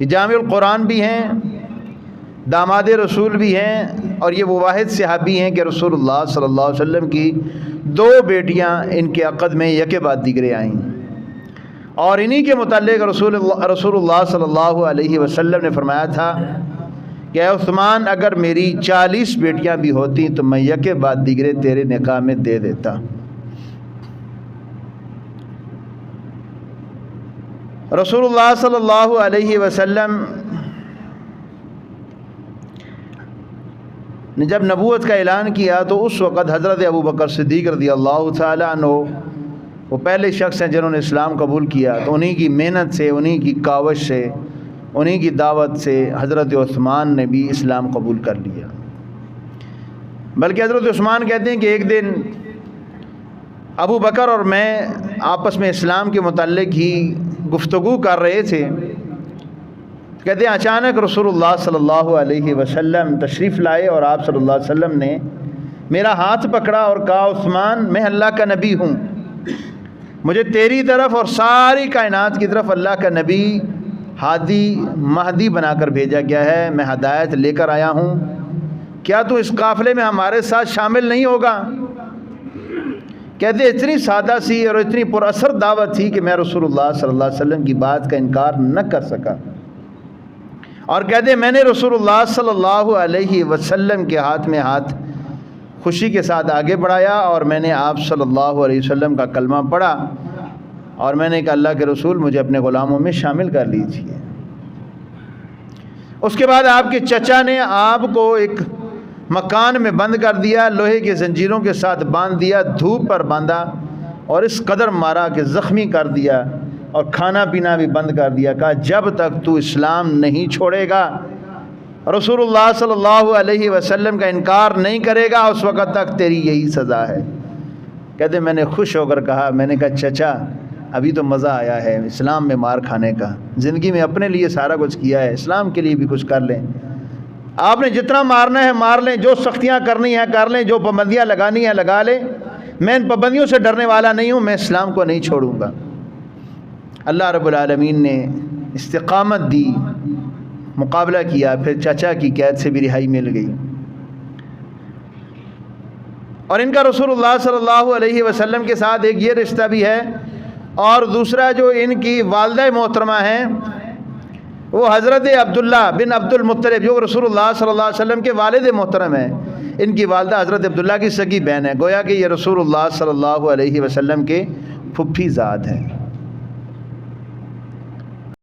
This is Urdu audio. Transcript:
یہ جامع القرآن بھی ہیں، داماد رسول بھی ہیں، اور یہ وہ واحد صحابی ہیں کہ رسول اللہ صلی اللہ علیہ وسلم کی 2 بیٹیاں ان کے عقد میں یکے بعد دیگرے آئیں، اور انہی کے متعلق رسول اللہ صلی اللہ علیہ وسلم نے فرمایا تھا کہ اے عثمان، اگر میری 40 بیٹیاں بھی ہوتی تو میں یکے بعد دیگرے تیرے نکاح میں دے دیتا۔ رسول اللہ صلی اللہ علیہ وسلم نے جب نبوت کا اعلان کیا تو اس وقت حضرت ابو بکر صدیق رضی اللہ تعالیٰ عنہ وہ پہلے شخص ہیں جنہوں نے اسلام قبول کیا، تو انہی کی محنت سے، انہی کی کاوش سے، انہی کی دعوت سے حضرت عثمان نے بھی اسلام قبول کر لیا۔ بلکہ حضرت عثمان کہتے ہیں کہ ایک دن ابو بکر اور میں آپس میں اسلام کے متعلق ہی گفتگو کر رہے تھے، کہتے ہیں اچانک رسول اللہ صلی اللہ علیہ وسلم تشریف لائے اور آپ صلی اللہ علیہ وسلم نے میرا ہاتھ پکڑا اور کہا، عثمان، میں اللہ کا نبی ہوں، مجھے تیری طرف اور ساری کائنات کی طرف اللہ کا نبی، ہادی، مہدی بنا کر بھیجا گیا ہے، میں ہدایت لے کر آیا ہوں، کیا تو اس قافلے میں ہمارے ساتھ شامل نہیں ہوگا؟ کہتے اتنی سادہ سی اور اتنی پر اثر دعوت تھی کہ میں رسول اللہ صلی اللہ علیہ وسلم کی بات کا انکار نہ کر سکا، اور کہتے میں نے رسول اللہ صلی اللہ علیہ وسلم کے ہاتھ میں ہاتھ خوشی کے ساتھ آگے بڑھایا، اور میں نے آپ صلی اللہ علیہ وسلم کا کلمہ پڑھا، اور میں نے کہا اللہ کے رسول مجھے اپنے غلاموں میں شامل کر لیجیے۔ اس کے بعد آپ کے چچا نے آپ کو ایک مکان میں بند کر دیا، لوہے کے زنجیروں کے ساتھ باندھ دیا، دھوپ پر باندھا اور اس قدر مارا کہ زخمی کر دیا، اور کھانا پینا بھی بند کر دیا، کہا جب تک تو اسلام نہیں چھوڑے گا، رسول اللہ صلی اللہ علیہ وسلم کا انکار نہیں کرے گا، اس وقت تک تیری یہی سزا ہے۔ کہتے میں نے خوش ہو کر کہا، میں نے کہا چچا ابھی تو مزہ آیا ہے اسلام میں مار کھانے کا، زندگی میں اپنے لیے سارا کچھ کیا ہے، اسلام کے لیے بھی کچھ کر لیں، آپ نے جتنا مارنا ہے مار لیں، جو سختیاں کرنی ہیں کر لیں، جو پابندیاں لگانی ہیں لگا لیں، میں ان پابندیوں سے ڈرنے والا نہیں ہوں، میں اسلام کو نہیں چھوڑوں گا۔ اللہ رب العالمین نے استقامت دی، مقابلہ کیا، پھر چچا کی قید سے بھی رہائی مل گئی، اور ان کا رسول اللہ صلی اللہ علیہ وسلم کے ساتھ ایک یہ رشتہ بھی ہے، اور دوسرا جو ان کی والدہ محترمہ ہیں وہ حضرت عبداللہ بن عبد المطلب، جو رسول اللہ صلی اللہ علیہ وسلم کے والد محترم ہیں، ان کی والدہ حضرت عبداللہ کی سگی بہن ہے، گویا کہ یہ رسول اللہ صلی اللہ علیہ وسلم کے پھپھی زاد ہیں۔